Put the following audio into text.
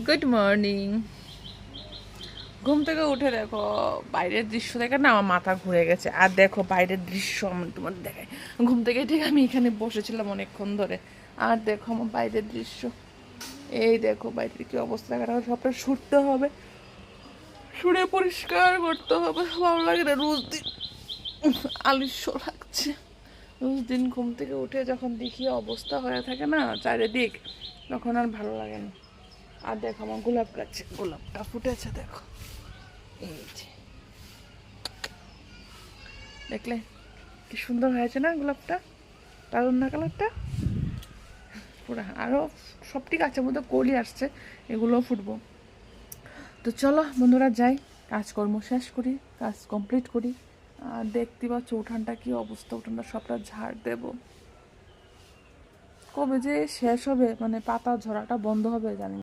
Good morning. ঘুম থেকে উঠে দেখো বাইরের দৃশ্য দেখে না আমার মাথা ঘুরে গেছে। আর দেখো বাইরের দৃশ্য আমি তোমার দেখাই। ঘুম থেকে ঠিক আমি এখানে বসেছিলাম অনেকক্ষণ ধরে। আর দেখো আমার বাইরের দৃশ্য, এই দেখো বাইরের কি অবস্থা। কারণ সবটা ছুটতে হবে, ছুঁড়ে পরিষ্কার করতে হবে। ভালো লাগে না রোজ দিন, আলস্য লাগছে। রোজ দিন ঘুম থেকে উঠে যখন দেখি অবস্থা হয়ে থাকে না চারিদিক, তখন আর ভালো লাগে না। আর দেখো আমার গোলাপ গাছে গোলাপটা ফুটেছে, দেখো এই যে, দেখলে কি সুন্দর হয়েছে না গোলাপটা, দারুণ না কালারটা পুরা। আরও সবটি গাছের মধ্যে কলি আসছে, এগুলোও ফুটবো। তো চলো বন্ধুরা যাই, কাজকর্ম শেষ করি, কাজ কমপ্লিট করি। আর দেখতে পাচ্ছ উঠানটা কি অবস্থা, উঠানটা সবটা ঝাড় দেব। কবে যে শেষ হবে, মানে পাতা ঝরাটা বন্ধ হবে জানি না।